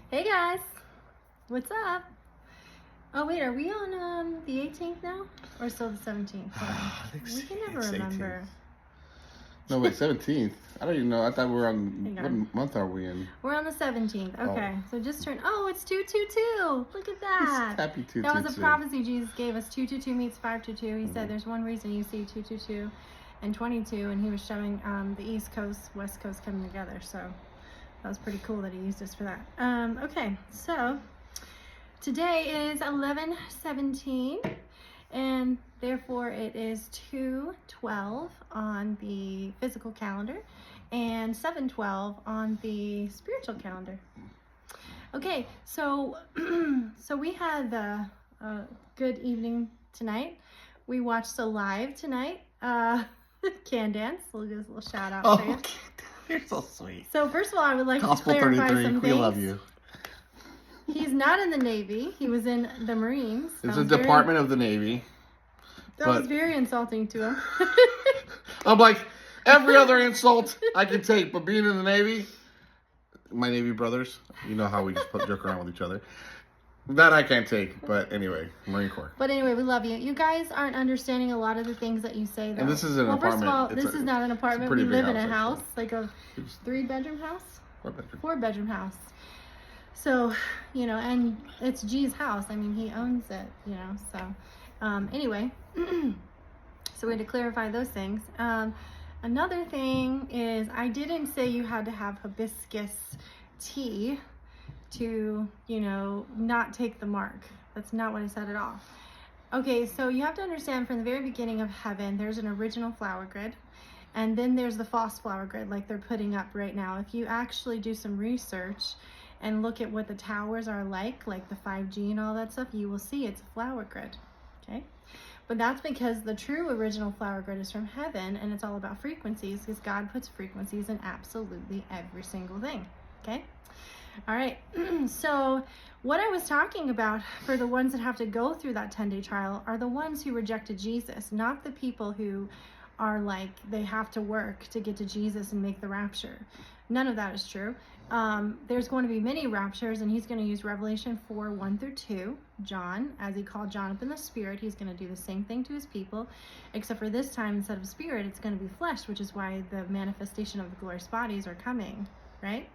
Hey guys, what's up? Oh wait, are we on the 18th now, or still the 17th? We can never remember. 18th. No, wait, 17th. I don't even know. I thought we were on. What month are we in? We're on the 17th. Okay, so just turn. Oh, it's 222. Look at that. Happy 222. That was a prophecy Jesus gave us. 222 meets 522. He said there's one reason you see 222 and 22, and he was showing the East Coast, West Coast coming together. So that was pretty cool that he used us for that. Okay, so today is 11/17, and therefore it is 2/12 on the physical calendar and 7/12 on the spiritual calendar. Okay, so we had a good evening tonight. We watched a live tonight. Candance, we'll give us a little shout out. Oh, okay. You're so sweet. So first of all, I would like Gospel to clarify 33, some we things. love you. He's not in the Navy. He was in the Marines. It's a department of the Navy. That was very insulting to him. I'm like, every other insult I can take, but being in the Navy, my Navy brothers, you know how we just joke around with each other. That I can't take, but anyway, Marine Corps. But anyway, we love you. You guys aren't understanding a lot of the things that you say, though. And this is an apartment. First of all, this is not an apartment. We live in a house, like a 3-bedroom house? 4-bedroom. 4-bedroom house. So, you know, and it's G's house. I mean, he owns it, you know, so. Anyway, so we had to clarify those things. Another thing is I didn't say you had to have hibiscus tea to, you know, not take the mark. That's not what I said at all. Okay, so you have to understand from the very beginning of heaven, there's an original flower grid, and then there's the false flower grid like they're putting up right now. If you actually do some research and look at what the towers are like the 5G and all that stuff, you will see it's a flower grid, okay? But that's because the true original flower grid is from heaven, and it's all about frequencies, because God puts frequencies in absolutely every single thing, okay? All right, so what I was talking about for the ones that have to go through that 10-day trial are the ones who rejected Jesus, not the people who are like, they have to work to get to Jesus and make the rapture. None of that is true. There's going to be many raptures, and he's going to use Revelation 4:1-2. John, as he called John up in the spirit, he's going to do the same thing to his people, except for this time, instead of spirit, it's going to be flesh, which is why the manifestation of the glorious bodies are coming, right?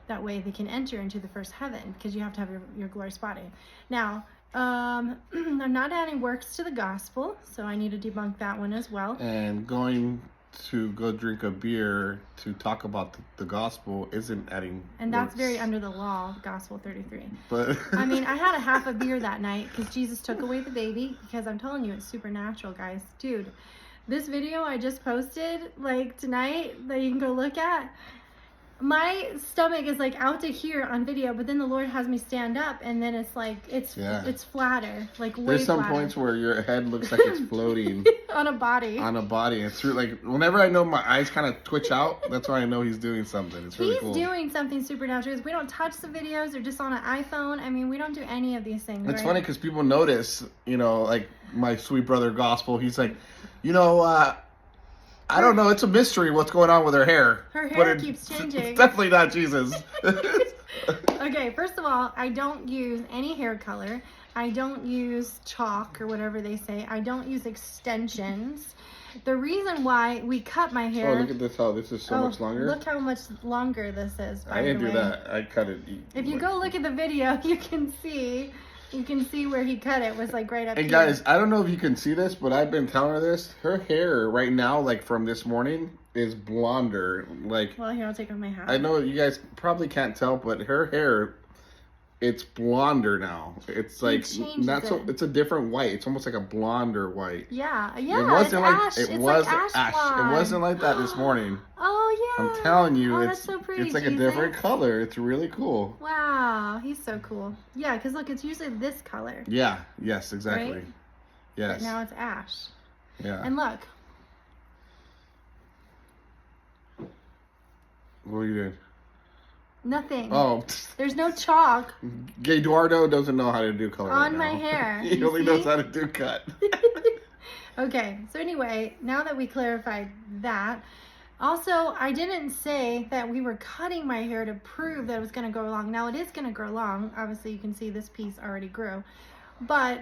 That way they can enter into the first heaven, because you have to have your glorious body. Now, I'm not adding works to the gospel, so I need to debunk that one as well. And going to go drink a beer to talk about the gospel isn't adding and that's works. very under the law, gospel 33. But I mean, I had a half a beer that night because Jesus took away the baby, because I'm telling you, it's supernatural, guys. Dude, this video I just posted tonight that you can go look at, my stomach is out to here on video, but then the Lord has me stand up, and then it's it's flatter, way there's some flatter. points where your head looks like it's floating on a body. It's true. Whenever I know my eyes kind of twitch out, that's when I know he's doing something. It's really cool. He's doing something supernatural. We don't touch the videos; they're just on an iPhone. I mean, we don't do any of these things. It's funny because people notice, my sweet brother Gospel. He's like, I don't know. It's a mystery what's going on with her hair. Her hair keeps changing. It's definitely not Jesus. Okay, first of all, I don't use any hair color. I don't use chalk or whatever they say. I don't use extensions. The reason why we cut my hair... Oh, look at this. How this is so much longer. Look how much longer this is, by I didn't the do way. that. I cut it. If you go look at the video, you can see where he cut it was right up here. And guys, I don't know if you can see this, but I've been telling her this. Her hair right now, from this morning, is blonder. Well, here, I'll take off my hat. I know you guys probably can't tell, but her hair, it's blonder now. It's it's a different white. It's almost like a blonder white. Yeah, It wasn't ash. It was ash. Blonde. It wasn't like that this morning. Oh yeah. I'm telling you, that's so pretty, it's a different color. It's really cool. Wow, he's so cool. Yeah, because look, it's usually this color. Yeah. Yes. Exactly. Right? Yes. But now it's ash. Yeah. And look. What are you doing? Nothing. Oh. There's no chalk. Eduardo doesn't know how to do color on right my now. hair. He only knows how to do cut. Okay, so anyway, now that we clarified that, Also, I didn't say that we were cutting my hair to prove that it was going to grow long. Now, it is going to grow long. Obviously, you can see this piece already grew. But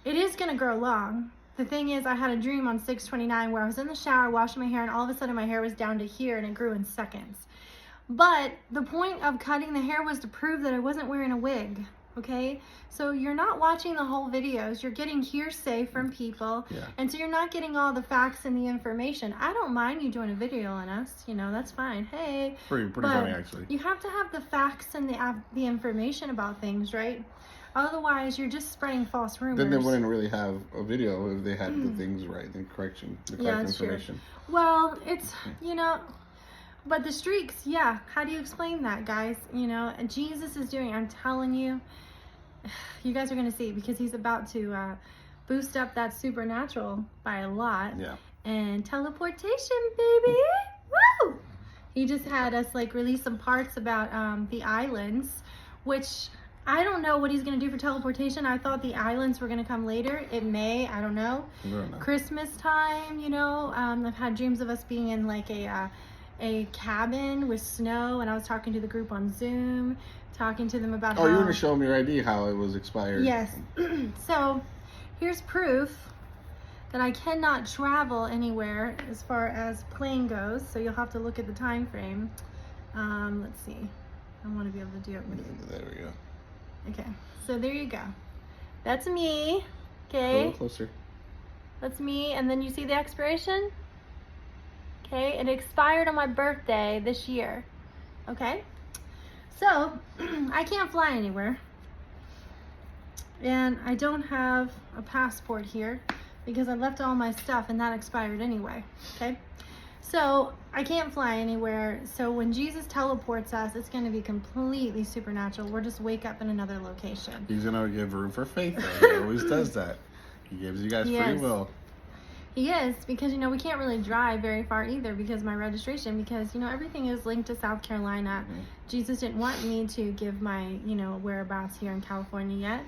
it is going to grow long. The thing is, I had a dream on 6/29 where I was in the shower washing my hair, and all of a sudden my hair was down to here, and it grew in seconds. But the point of cutting the hair was to prove that I wasn't wearing a wig. Okay, so you're not watching the whole videos, you're getting hearsay from people, and so you're not getting all the facts and the information. I don't mind you doing a video on us, you know, that's fine. Hey, pretty funny actually. You have to have the facts and the information about things, right? Otherwise, you're just spreading false rumors. Then they wouldn't really have a video if they had the things right, the correct information. True. Well, it's, you know, but the streaks, yeah. How do you explain that, guys? You know, Jesus is doing, I'm telling you, you guys are going to see, because he's about to boost up that supernatural by a lot. Yeah. And teleportation, baby. Woo! He just had us like release some parts about the islands, which I don't know what he's going to do for teleportation. I thought the islands were going to come later. It may, I don't know. Christmas time, you know. I've had dreams of us being in like a cabin with snow, and I was talking to the group on Zoom, talking to them about how... Oh, you were going to show me your ID, how it was expired. Yes. So, here's proof that I cannot travel anywhere as far as plane goes, so you'll have to look at the time frame. Let's see. I want to be able to do it with you. There we go. Okay, so there you go. That's me. Okay. A little closer. That's me, and then you see the expiration? Okay, it expired on my birthday this year. Okay, so I can't fly anywhere, and I don't have a passport here because I left all my stuff and that expired anyway. Okay, so I can't fly anywhere. So when Jesus teleports us, it's going to be completely supernatural. We'll just wake up in another location. He's going to give room for faith, though. He always does that. He gives you guys free will. He is, because, you know, we can't really drive very far either because my registration, because, you know, everything is linked to South Carolina. Jesus didn't want me to give my, you know, whereabouts here in California yet.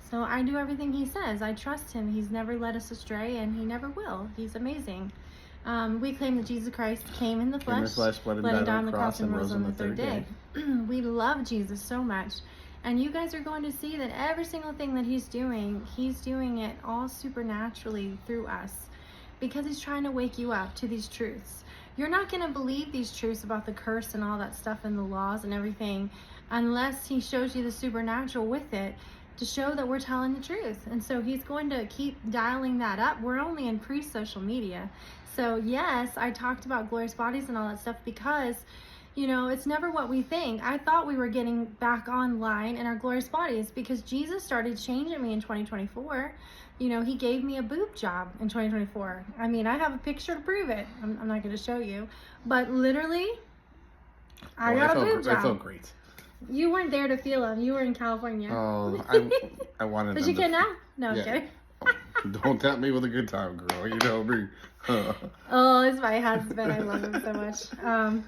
So I do everything he says. I trust him. He's never led us astray, and he never will. He's amazing. We claim that Jesus Christ came in the flesh, bled and died on the cross, and rose on the third day. We love Jesus so much. And you guys are going to see that every single thing that he's doing it all supernaturally through us. Because he's trying to wake you up to these truths. You're not going to believe these truths about the curse and all that stuff and the laws and everything unless he shows you the supernatural with it to show that we're telling the truth. And so he's going to keep dialing that up. We're only in pre-social media. So yes, I talked about glorious bodies and all that stuff because, you know, it's never what we think. I thought we were getting back online in our glorious bodies because Jesus started changing me in 2024. You know, he gave me a boob job in 2024. I mean, I have a picture to prove it. I'm not going to show you. But literally, I got a boob job. I felt great. You weren't there to feel them. You were in California. Oh, I wanted But you can now? No, I'm kidding. Don't tempt me with a good time, girl. You know me. Oh, it's my husband. I love him so much.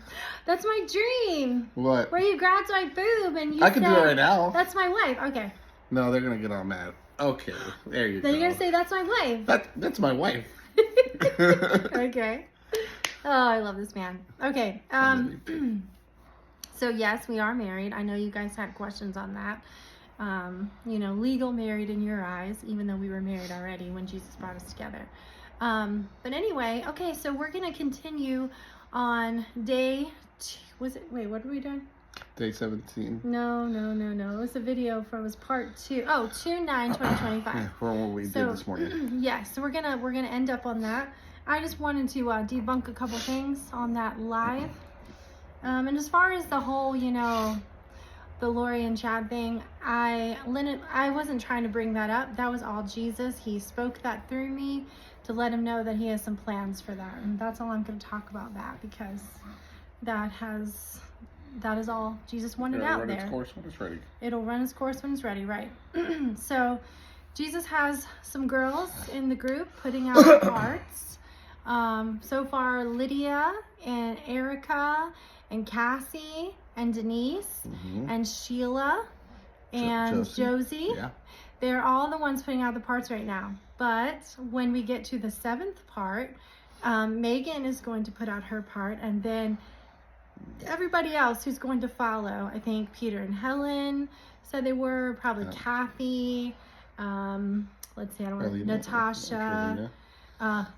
That's my dream. What? Where you grabbed my boob and you I can do it right now. That's my wife. Okay. No, they're going to get all mad. Okay, there you go. Then you're going to say, that's my wife. That's my wife. Okay. Oh, I love this man. Okay. So yes, we are married. I know you guys had questions on that. You know, legal married in your eyes, even though we were married already when Jesus brought us together. But anyway, okay, so we're going to continue on day, what are we doing? Day 17. No. It was a video from, it was part 2. Oh, 2/9/2025. From what we did this morning. Yes, so we're gonna end up on that. I just wanted to debunk a couple things on that live. And as far as the whole, you know, the Lori and Chad thing, I wasn't trying to bring that up. That was all Jesus. He spoke that through me to let him know that he has some plans for that. And that's all I'm going to talk about that, because that is all Jesus wanted out there. It'll run its course when it's ready. It'll run its course when it's ready, right? So Jesus has some girls in the group putting out the parts. So far, Lydia and Erica and Cassie and Denise and Sheila and Josie. Yeah. They're all the ones putting out the parts right now. But when we get to the 7th part, Megan is going to put out her part, and then everybody else who's going to follow. I think Peter and Helen said they were, probably Kathy. Let's see, I don't know, Natasha,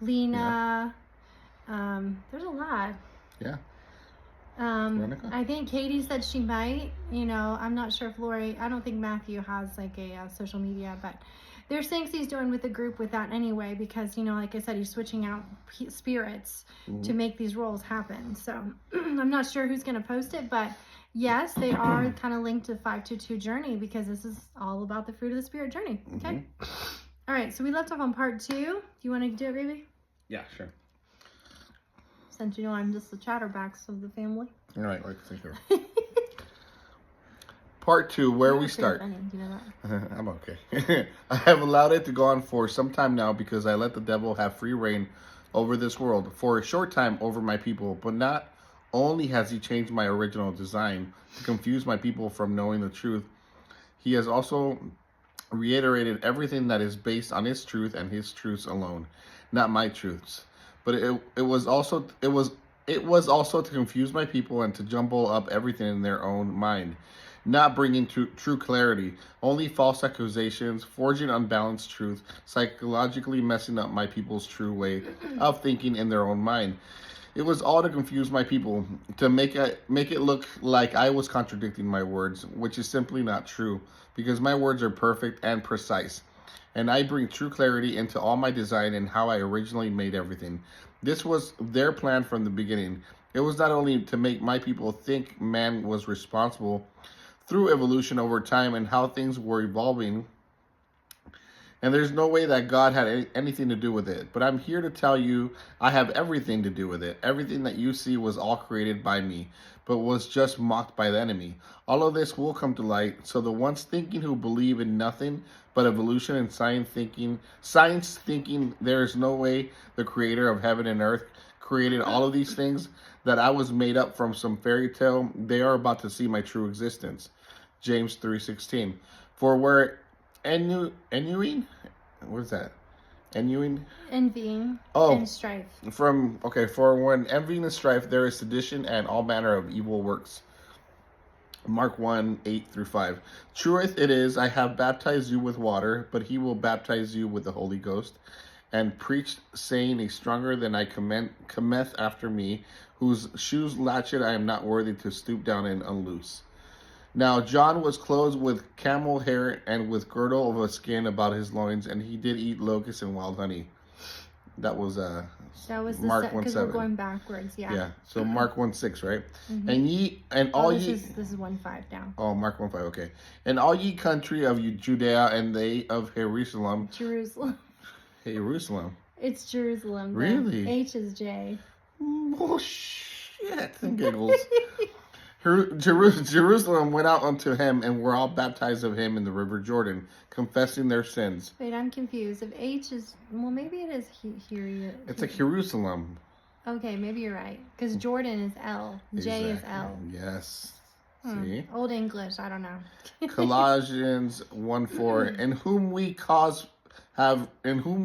Lena. There's a lot. Yeah. I think Katie said she might. I'm not sure if Lori. I don't think Matthew has like a social media, but there's things he's doing with the group with that anyway, because like I said, he's switching out spirits to make these roles happen. So I'm not sure who's going to post it, but yes, they are kind of linked to 522 Journey, because this is all about the fruit of the Spirit journey. Okay. All right. So we left off on part 2. Do you want to do it, baby? Yeah, sure. Since I'm just the chatterbacks of the family. All right, I can think of it. Part 2, where we start. Funny, you know that? I'm okay. I have allowed it to go on for some time now, because I let the devil have free reign over this world for a short time over my people. But not only has he changed my original design to confuse my people from knowing the truth, he has also reiterated everything that is based on his truth and his truths alone, not my truths. But it was also to confuse my people and to jumble up everything in their own mind, not bringing true clarity, only false accusations, forging unbalanced truth, psychologically messing up my people's true way of thinking in their own mind. It was all to confuse my people, to make it look like I was contradicting my words, which is simply not true, because my words are perfect and precise. And I bring true clarity into all my design and how I originally made everything. This was their plan from the beginning. It was not only to make my people think man was responsible through evolution over time and how things were evolving, and there's no way that God had anything to do with it. But I'm here to tell you I have everything to do with it. Everything that you see was all created by me, but was just mocked by the enemy. All of this will come to light, so the ones thinking who believe in nothing but evolution and science thinking there is no way the creator of heaven and earth created all of these things, that I was made up from some fairy tale, they are about to see my true existence. James 3:16. For where envying? What is that? Envying and strife. For when envying and strife, there is sedition and all manner of evil works. Mark 1:8-5. Truth it is, I have baptized you with water, but he will baptize you with the Holy Ghost. And preached, saying, a stronger than I cometh after me, whose shoes latchet I am not worthy to stoop down and unloose. Now John was clothed with camel hair and with girdle of a skin about his loins, and he did eat locusts and wild honey. That was Mark 1:7. Because we're going backwards, yeah. Yeah. So Mark 1:6, right? This is 1:5 now. Oh, Mark 1:5. Okay. And all ye country of Judea and they of Jerusalem. Jerusalem. It's Jerusalem. Really? H is J. Oh shit! And giggles. Jerusalem went out unto him, and were all baptized of him in the river Jordan, confessing their sins. Wait, I'm confused. If H is, maybe it is here. It's like Jerusalem. Okay, maybe you're right. Because Jordan is L. J is L. Yes. See? Old English, I don't know. Colossians 1:4, in whom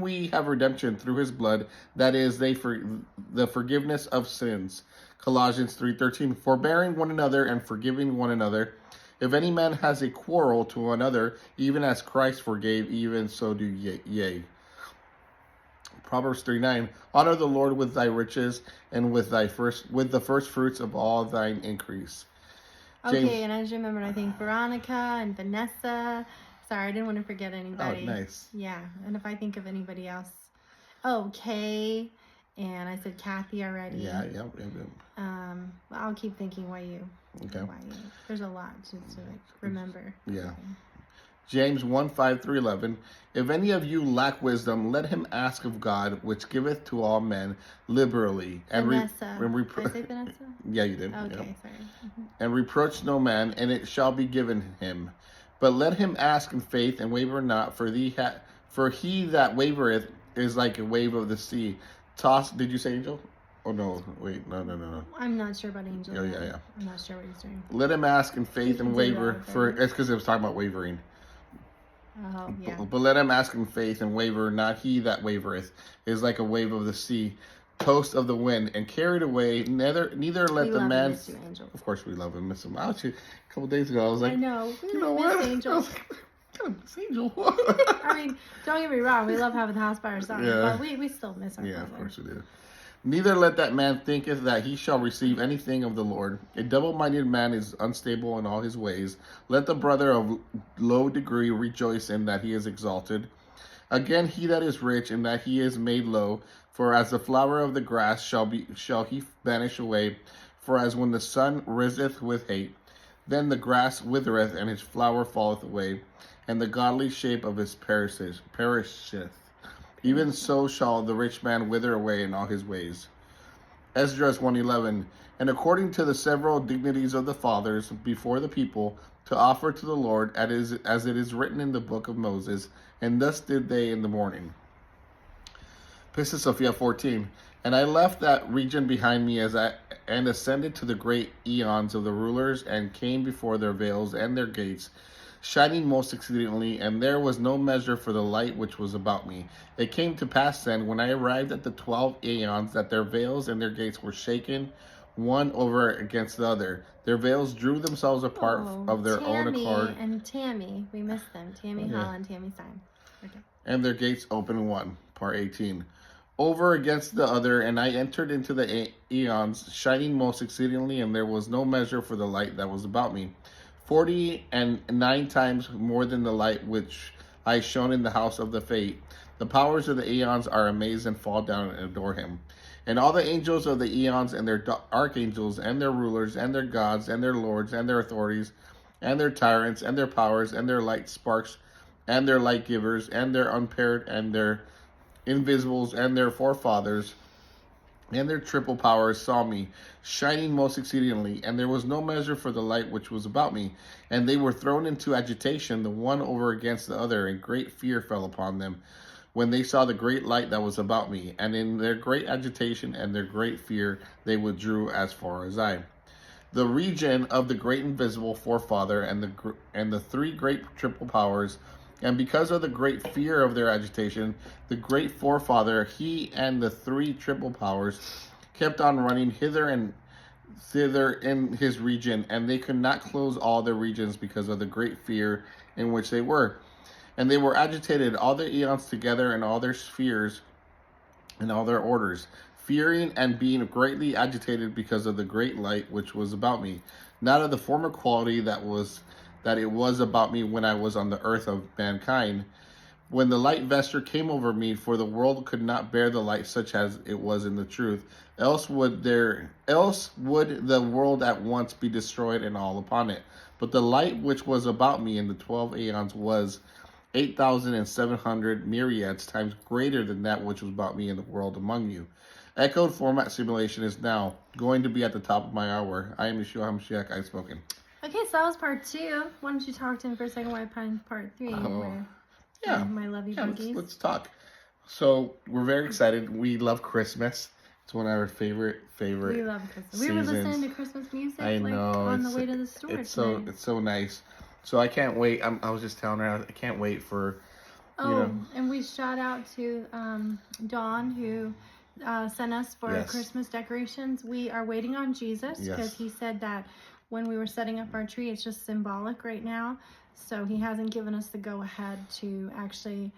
we have redemption through his blood, that is, the forgiveness of sins. Colossians 3:13, forbearing one another and forgiving one another. If any man has a quarrel to another, even as Christ forgave, even so do ye. Proverbs 3:9, honor the Lord with thy riches, and with the first fruits of all thine increase. Okay, and I just remembered, I think Veronica and Vanessa. Sorry, I didn't want to forget anybody. Oh, nice. Yeah, and if I think of anybody else. Kay, and I said Kathy already. Yeah. I'll keep thinking why you. Okay. There's a lot to remember. Yeah. James 1:5-11. If any of you lack wisdom, let him ask of God, which giveth to all men liberally. Vanessa. Did I say Vanessa? Yeah, you did. Okay, yeah. sorry. And reproach no man, and it shall be given him. But let him ask in faith, and waver not, for he that wavereth is like a wave of the sea. Did you say angel? Oh, no. Wait, no. I'm not sure about angel. Oh, yeah. I'm not sure what he's doing. Let him ask in faith and waver. It's because it was talking about wavering. Oh, yeah. But let him ask in faith and waver, not he that wavereth is like a wave of the sea, host of the wind and carried away. Neither let the man. Of course, we love and miss him. Actually, a couple days ago, I was like, I know. You know what? Angel. Miss Angel. I mean, don't get me wrong. We love having the house by ourselves, but we still miss our brother. Of course we do. Neither let that man thinketh that he shall receive anything of the Lord. A double-minded man is unstable in all his ways. Let the brother of low degree rejoice in that he is exalted. Again, he that is rich in that he is made low. For as the flower of the grass shall he vanish away. For as when the sun riseth with hate, then the grass withereth and his flower falleth away, and the godly shape of his perisheth. Even so shall the rich man wither away in all his ways. Esdras 1:11. And according to the several dignities of the fathers before the people, to offer to the Lord, as it is written in the book of Moses, and thus did they in the morning. Pistis Sophia 14. And I left that region behind me and ascended to the great eons of the rulers, and came before their veils and their gates, shining most exceedingly, and there was no measure for the light which was about me. It came to pass then, when I arrived at the 12 aeons, that their veils and their gates were shaken one over against the other. Their veils drew themselves apart of their own accord. And Tammy, we missed them. Tammy Holland, Tammy Stein. Okay. And their gates opened one. Part 18. Over against the other, and I entered into the eons, shining most exceedingly, and there was no measure for the light that was about me. 49 times more than the light which I shone in the house of the fate. The powers of the eons are amazed and fall down and adore him. And all the angels of the eons and their archangels and their rulers and their gods and their lords and their authorities and their tyrants and their powers and their light sparks and their light givers and their unpaired and their invisibles and their forefathers and their triple powers saw me, shining most exceedingly, and there was no measure for the light which was about me. And they were thrown into agitation, the one over against the other, and great fear fell upon them, when they saw the great light that was about me. And in their great agitation and their great fear, they withdrew as far as I. The region of the great invisible forefather and the three great triple powers, and because of the great fear of their agitation, the great forefather, he and the three triple powers, kept on running hither and thither in his region, and they could not close all their regions because of the great fear in which they were. And they were agitated, all the eons together, and all their spheres, and all their orders, fearing and being greatly agitated because of the great light which was about me, not of the former quality that it was about me when I was on the earth of mankind, when the light vesture came over me, for the world could not bear the light such as it was in the truth, else would the world at once be destroyed and all upon it. But the light which was about me in the 12 aeons was 8,700 myriads times greater than that which was about me in the world among you. Echoed format simulation is now going to be at the top of my hour. I am Yeshua HaMashiach, I've spoken. Okay, so that was part 2. Why don't you talk to him for a second while I find part 3? My lovey boogies. Let's talk. So we're very excited. We love Christmas. It's one of our favorite We love Christmas. seasons. We were listening to Christmas music I know, on the way to the store. It's so nice. So I can't wait. I was just telling her I can't wait for. And we shout out to Dawn who sent us for Christmas decorations. We are waiting on Jesus because he said that when we were setting up our tree, it's just symbolic right now. So he hasn't given us the go-ahead to actually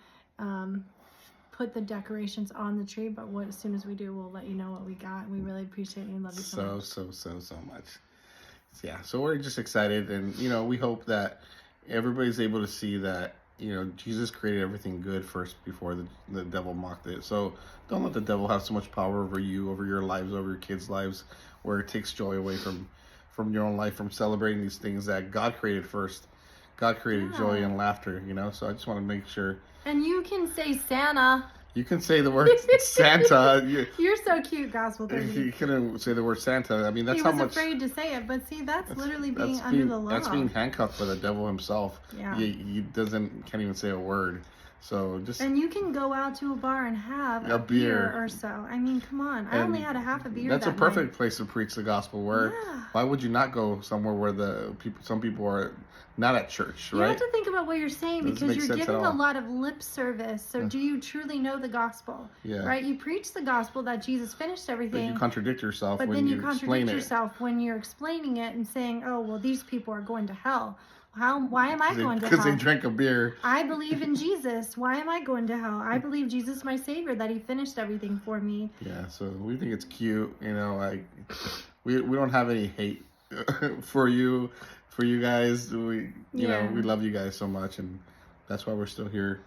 put the decorations on the tree. But as soon as we do, we'll let you know what we got. We really appreciate you and love you so much. So much. Yeah, so we're just excited. And, we hope that everybody's able to see that, Jesus created everything good first before the devil mocked it. So don't let the devil have so much power over you, over your lives, over your kids' lives, where it takes joy away from your own life, from celebrating these things that God created first. God created joy and laughter, So I just want to make sure. And you can say Santa. You can say the word Santa. You're so cute, Gospel 30. You couldn't say the word Santa. I mean, that's he how was much. afraid to say it, but see, that's literally being under the law. That's being handcuffed by the devil himself. Yeah. He can't even say a word. So just. And you can go out to a bar and have a beer or so. I mean, come on. I only had a half a beer. That's a perfect place to preach the gospel. Why would you not go somewhere where some people are not at church, right? You have to think about what you're saying, Doesn't because make you're sense at giving a all. lot of lip service. So do you truly know the gospel? Yeah. Right? You preach the gospel that Jesus finished everything. But you contradict yourself but when then you explain contradict it. yourself when you're explaining it and saying, oh, well, these people are going to hell. Why am I going to hell? Because they drank a beer. I believe in Jesus. Why am I going to hell? I believe Jesus is my Savior, that He finished everything for me. Yeah, so we think it's cute. You know, like we don't have any hate for you guys. We you know, we love you guys so much, and that's why we're still here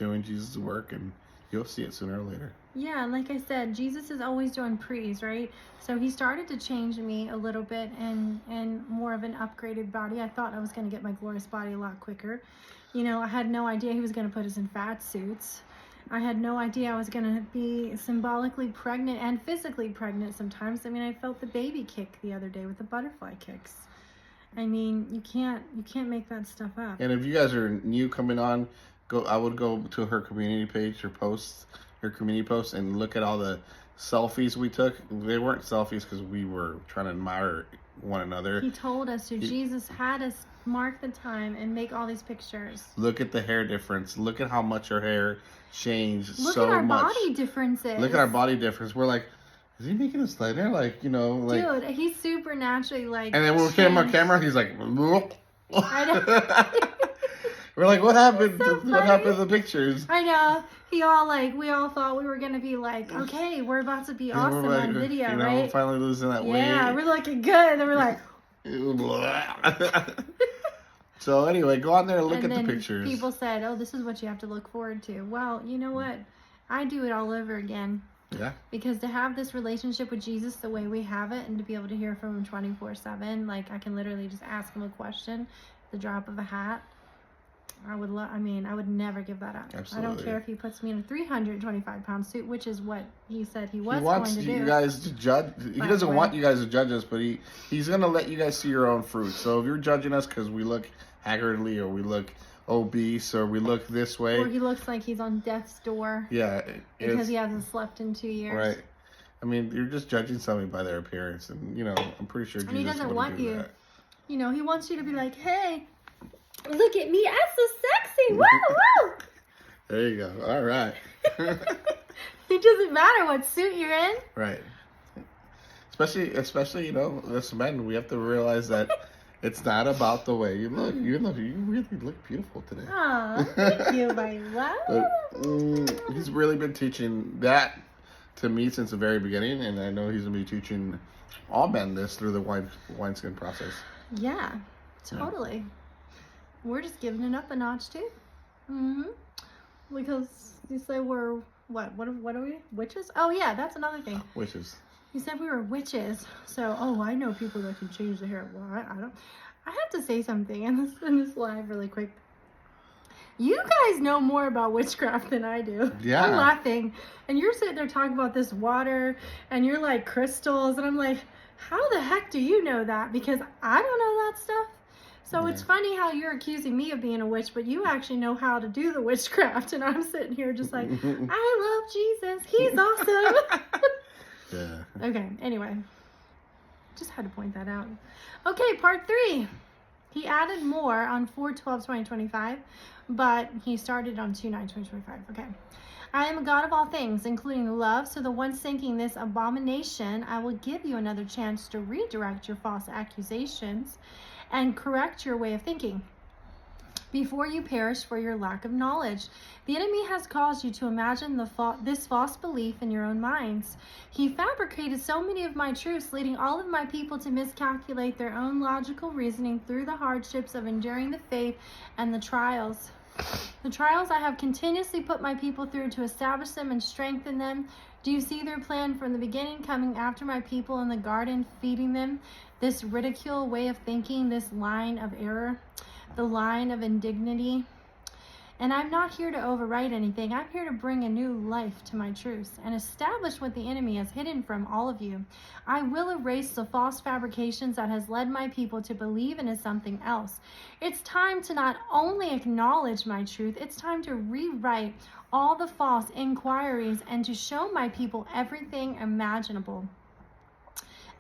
doing Jesus' work, and you'll see it sooner or later. Yeah, like I said, Jesus is always doing pre's, right? So He started to change me a little bit and more of an upgraded body. I thought I was going to get my glorious body a lot quicker. You know, I had no idea He was going to put us in fat suits. I had no idea I was going to be symbolically pregnant and physically pregnant sometimes. I mean, I felt the baby kick the other day with the butterfly kicks. I mean, you can't make that stuff up. And if you guys are new coming on, I would go to her community page, her community posts, and look at all the selfies we took. They weren't selfies because we were trying to admire one another. He told us to. Jesus had us mark the time and make all these pictures. Look at the hair difference. Look at how much her hair changed so much. Look at our body differences. Look at our body difference. We're like, is he making us lighter? Like, you know, like. Dude, he's supernaturally like. And then when we came on camera, he's like. I know. We're like, what happened? So What happened to the pictures? I know. We all thought we were gonna be like, okay, we're about to be awesome like, on video, you know, right? we're finally losing that weight. Yeah, we're looking good, and then we're like. So anyway, go on there and look And at the then pictures. people said, oh, this is what you have to look forward to. Well, you know what? I do it all over again. Yeah. Because to have this relationship with Jesus the way we have it, and to be able to hear from Him 24/7, like I can literally just ask Him a question, the drop of a hat. I would never give that up. Absolutely. I don't care if He puts me in a 325-pound suit, which is what He said He was He wants going to do. you guys to judge. He doesn't want you guys to judge us, but he's going to let you guys see your own fruit. So if you're judging us because we look haggardly, or we look obese, or we look this way, or He looks like He's on death's door. Yeah. Because He hasn't slept in 2 years. Right. I mean, you're just judging somebody by their appearance, and you know, I'm pretty sure Jesus He doesn't want you. That. You know, He wants you to be like, hey, look at me, I'm so sexy. Woo, woo. There you go. All right. It doesn't matter what suit you're in. Right. Especially, you know, as men, we have to realize that it's not about the way you look. You really look beautiful today. Oh, thank you, my love. He's really been teaching that to me since the very beginning, and I know he's going to be teaching all men this through the wineskin process. Yeah, totally. Yeah. We're just giving it up a notch, too. Because you say we're, what are we? Witches? Oh, yeah, that's another thing. Witches. You said we were witches. So, I know people that can change their hair. Well, I don't. I have to say something in this live really quick. You guys know more about witchcraft than I do. Yeah. I'm laughing. And you're sitting there talking about this water, and you're like crystals, and I'm like, how the heck do you know that? Because I don't know that stuff. So it's funny how you're accusing me of being a witch, but you actually know how to do the witchcraft, and I'm sitting here just like, I love Jesus. He's awesome. Yeah. Okay, anyway. Just had to point that out. Okay, part 3. He added more on 4/12/2025, but he started on 2/9/2025. Okay. I am a God of all things, including love, so the one sinking this abomination, I will give you another chance to redirect your false accusations and correct your way of thinking before you perish for your lack of knowledge. The enemy has caused you to imagine this false belief in your own minds. He fabricated so many of my truths, leading all of my people to miscalculate their own logical reasoning through the hardships of enduring the faith and the trials. The trials I have continuously put my people through to establish them and strengthen them. Do you see their plan from the beginning, coming after my people in the garden, feeding them this ridicule way of thinking, this line of error, the line of indignity? And I'm not here to overwrite anything. I'm here to bring a new life to my truths and establish what the enemy has hidden from all of you. I will erase the false fabrications that has led my people to believe in something else. It's time to not only acknowledge my truth, it's time to rewrite all the false inquiries and to show my people everything imaginable.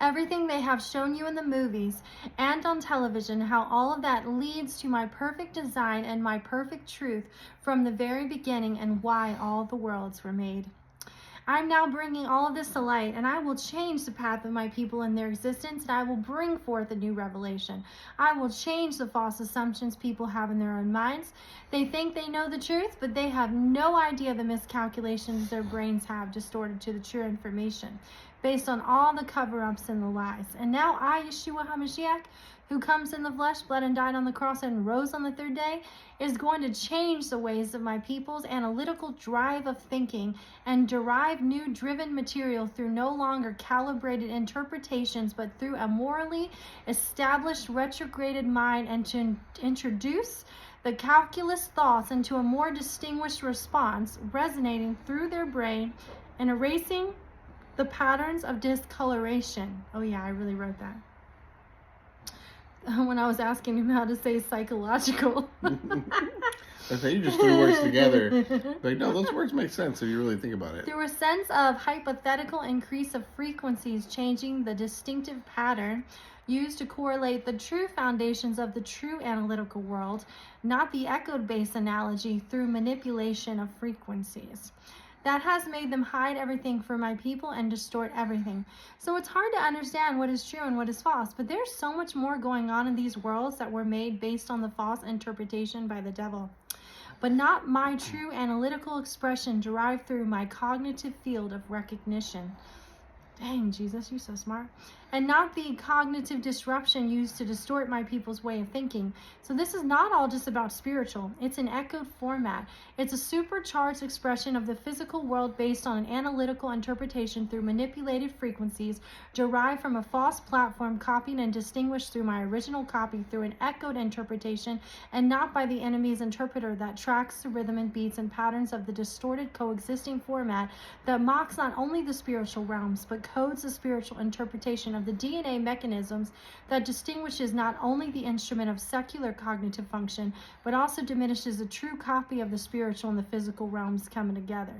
everything they have shown you in the movies and on television, how all of that leads to my perfect design and my perfect truth from the very beginning, and why all the worlds were made. I'm now bringing all of this to light, and I will change the path of my people in their existence, and I will bring forth a new revelation. I will change the false assumptions people have in their own minds. They think they know the truth, but they have no idea the miscalculations their brains have distorted to the true information, based on all the cover-ups and the lies. And now I, Yeshua HaMashiach, who comes in the flesh, bled and died on the cross and rose on the third day, is going to change the ways of my people's analytical drive of thinking and derive new driven material through no longer calibrated interpretations, but through a morally established retrograded mind, and to introduce the calculus thoughts into a more distinguished response, resonating through their brain and erasing the patterns of discoloration. Oh yeah, I really wrote that when I was asking him how to say psychological. I say you just threw words together. Like, no, those words make sense if you really think about it. Through a sense of hypothetical increase of frequencies, changing the distinctive pattern used to correlate the true foundations of the true analytical world, not the echoed base analogy, through manipulation of frequencies. That has made them hide everything from my people and distort everything. So it's hard to understand what is true and what is false, but there's so much more going on in these worlds that were made based on the false interpretation by the devil, but not my true analytical expression derived through my cognitive field of recognition. Dang, Jesus, you're so smart. And not the cognitive disruption used to distort my people's way of thinking. So this is not all just about spiritual. It's an echoed format. It's a supercharged expression of the physical world based on an analytical interpretation through manipulated frequencies derived from a false platform, copied and distinguished through my original copy through an echoed interpretation, and not by the enemy's interpreter that tracks the rhythm and beats and patterns of the distorted coexisting format that mocks not only the spiritual realms, but codes the spiritual interpretation of the DNA mechanisms that distinguishes not only the instrument of secular cognitive function, but also diminishes the true copy of the spiritual and the physical realms coming together.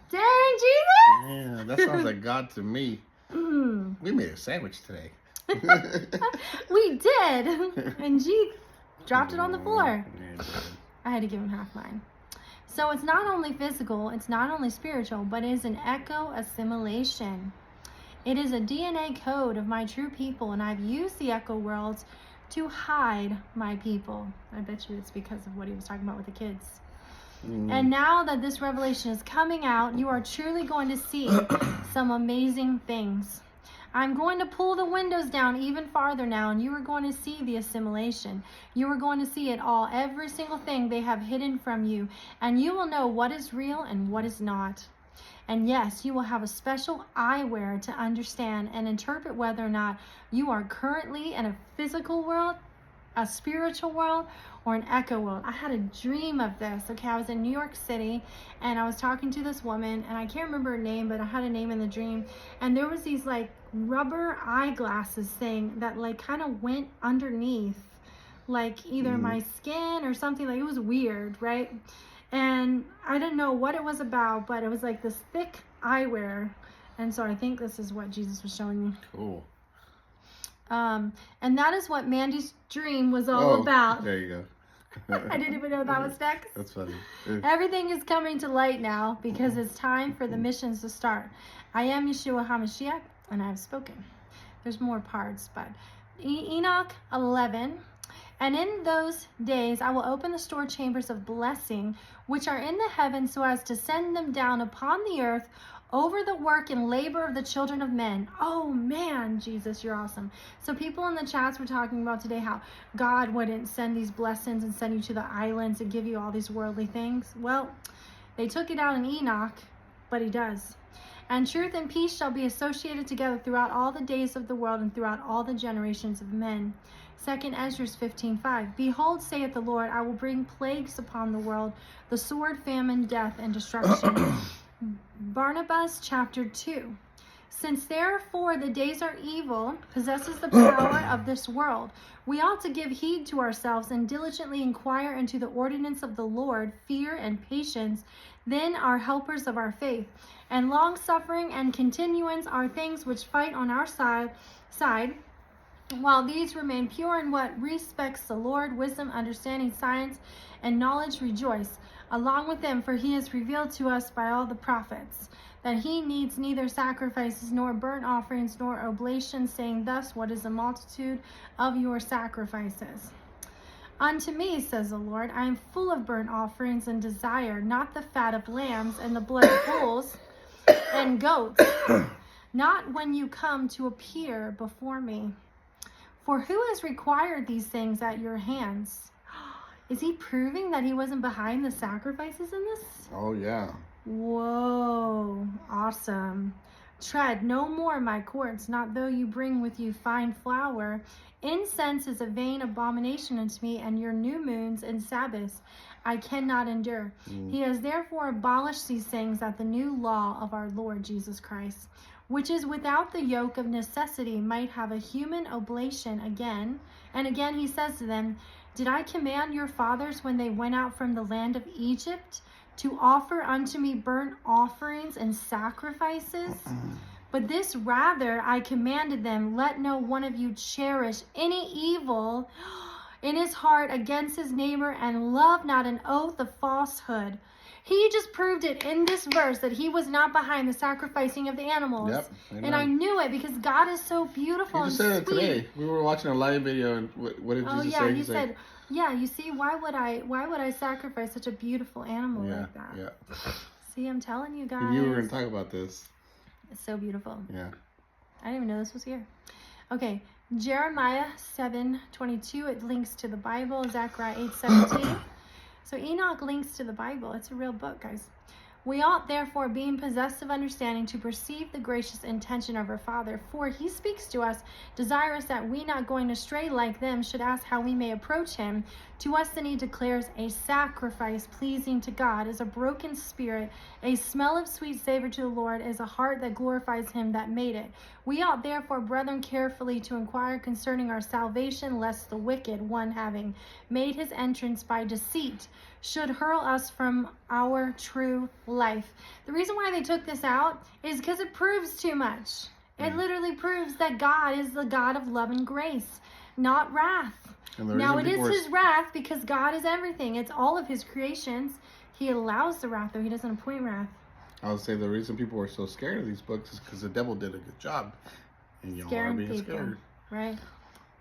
Dang, Jesus! Yeah, that sounds like God to me. We made a sandwich today. We did! And G dropped it on the floor. I had to give him half mine. So it's not only physical, it's not only spiritual, but it is an echo assimilation. It is a DNA code of my true people, and I've used the echo worlds to hide my people. I bet you it's because of what he was talking about with the kids. And now that this revelation is coming out, you are truly going to see some amazing things. I'm going to pull the windows down even farther now, and you are going to see the assimilation. You are going to see it all, every single thing they have hidden from you, and you will know what is real and what is not. And yes, you will have a special eyewear to understand and interpret whether or not you are currently in a physical world, a spiritual world, or an echo world. I had a dream of this. Okay, I was in New York City, and I was talking to this woman, and I can't remember her name, but I had a name in the dream. And there was these like rubber eyeglasses thing that like kind of went underneath, like either my skin or something. Like, it was weird, right? And I didn't know what it was about, but it was like this thick eyewear. And so I think this is what Jesus was showing me. Cool. And that is what Mandy's dream was all about. There you go. I didn't even know that was next. That's funny. Everything is coming to light now because it's time for the missions to start. I am Yeshua HaMashiach, and I have spoken. There's more parts, but Enoch 11. And in those days I will open the store chambers of blessing, which are in the heavens, so as to send them down upon the earth over the work and labor of the children of men. Oh man, Jesus, you're awesome. So people in the chats were talking about today how God wouldn't send these blessings and send you to the islands and give you all these worldly things. Well, they took it out in Enoch, but he does. And truth and peace shall be associated together throughout all the days of the world and throughout all the generations of men. 2 Ezra 15:5. Behold, saith the Lord, I will bring plagues upon the world, the sword, famine, death, and destruction. Barnabas chapter 2. Since therefore the days are evil, possesses the power of this world, we ought to give heed to ourselves and diligently inquire into the ordinance of the Lord. Fear and patience then are helpers of our faith, and long-suffering and continuance are things which fight on our side, while these remain pure in what respects the Lord. Wisdom, understanding, science, and knowledge rejoice along with them, for he has revealed to us by all the prophets that he needs neither sacrifices nor burnt offerings nor oblations, saying thus, what is the multitude of your sacrifices unto me, says the Lord? I am full of burnt offerings and desire not the fat of lambs and the blood of bulls and goats, not when you come to appear before me. For who has required these things at your hands? Is he proving that he wasn't behind the sacrifices in this? Oh, yeah. Whoa, awesome. Tread no more my courts, not though you bring with you fine flour. Incense is a vain abomination unto me, and your new moons and Sabbaths I cannot endure. He has therefore abolished these things at the new law of our Lord Jesus Christ, which is without the yoke of necessity, might have a human oblation again. And again he says to them, did I command your fathers when they went out from the land of Egypt to offer unto me burnt offerings and sacrifices? But this rather I commanded them, let no one of you cherish any evil in his heart against his neighbor, and love not an oath of falsehood. He just proved it in this verse that he was not behind the sacrificing of the animals. Yep, and I knew it because God is so beautiful and sweet. You just said it today. We were watching a live video, and what did Jesus say? He said, yeah, you see, why would I sacrifice such a beautiful animal like that? Yeah. See, I'm telling you guys. And you were going to talk about this. It's so beautiful. Yeah. I didn't even know this was here. Okay, Jeremiah 7:22, it links to the Bible. Zechariah 8:17. So Enoch links to the Bible. It's a real book, guys. We ought therefore, being possessed of understanding, to perceive the gracious intention of our Father. For he speaks to us, desirous that we, not going astray like them, should ask how we may approach him. To us then he declares, a sacrifice pleasing to God is a broken spirit, a smell of sweet savor to the Lord is a heart that glorifies him that made it. We ought therefore, brethren, carefully to inquire concerning our salvation, lest the wicked one, having made his entrance by deceit, should hurl us from our true life. The reason why they took this out is because it proves too much. It literally proves that God is the God of love and grace, not wrath. Now it is his wrath because God is everything. It's all of his creations. He allows the wrath, though he doesn't appoint wrath. I would say the reason people are so scared of these books is because the devil did a good job. And y'all are being scared. Right.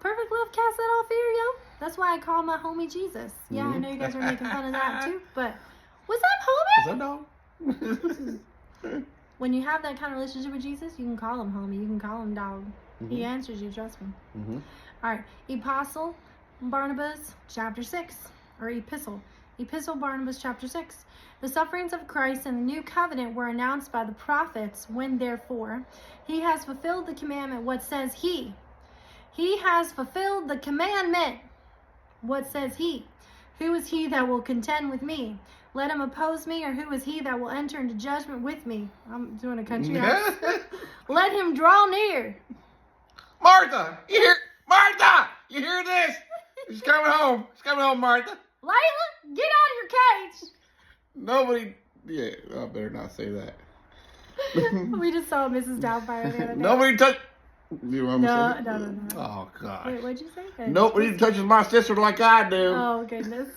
Perfect love casts out all fear, yo. That's why I call my homie Jesus. Yeah, I know you guys are making fun of that too, but what's up, homie? What's up, dog? When you have that kind of relationship with Jesus, you can call him homie. You can call him dog. He answers you, trust me. All right. Epistle Barnabas, chapter 6. Or Epistle. Epistle Barnabas, chapter 6. The sufferings of Christ and the new covenant were announced by the prophets, when therefore he has fulfilled the commandment. What says he? He has fulfilled the commandment. What says he? Who is he that will contend with me? Let him oppose me, or who is he that will enter into judgment with me? I'm doing a country accent. Let him draw near. Martha, you hear? Martha, you hear this? She's coming home. She's coming home, Martha. Layla, get out of your cage. Nobody. Yeah, I better not say that. We just saw Mrs. Doubtfire the other day. Nobody touch. You want me to say No. Oh, God. Wait, what'd you say? Nobody touches my sister like I do. Oh, goodness.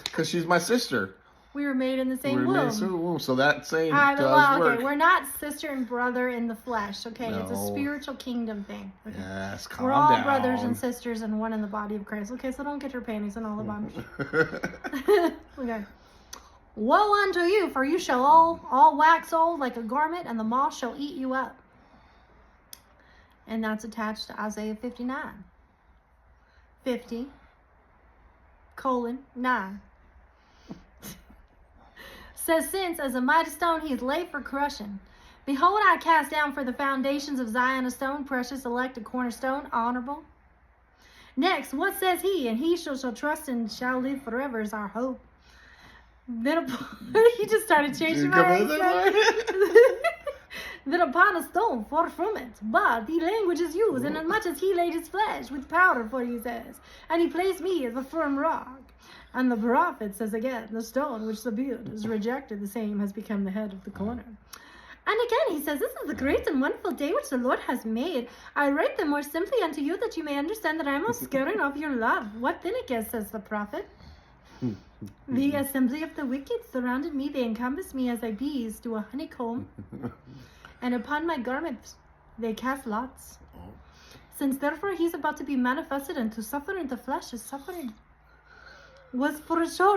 Because she's my sister. We were made in the same womb. So that saying does work. Okay, we're not sister and brother in the flesh, okay? No. It's a spiritual kingdom thing. Okay? Yes, calm We're all down. brothers and sisters and one in the body of Christ. Okay, so don't get your panties in all the bottoms. Okay. Woe unto you, for you shall all wax old like a garment, and the moth shall eat you up. And that's attached to Isaiah 59. 50:9. Says, since as a mighty stone he is laid for crushing. Behold, I cast down for the foundations of Zion a stone, precious, elect, a cornerstone, honorable. Next, what says he? And he shall trust and shall live forever is our hope. Then he just started changing my that upon a stone far from it. But the language is used, inasmuch as he laid his flesh with powder, for he says, and he placed me as a firm rock. And the prophet says again, the stone which the builders rejected, the same has become the head of the corner. And again he says, this is the great and wonderful day which the Lord has made. I write them more simply unto you, that you may understand that I am scaring of your love. What then again, says the prophet? The assembly of the wicked surrounded me, they encompassed me as bees do a honeycomb, and upon my garments they cast lots. Since therefore he is about to be manifested and to suffer in the flesh, his suffering was for a short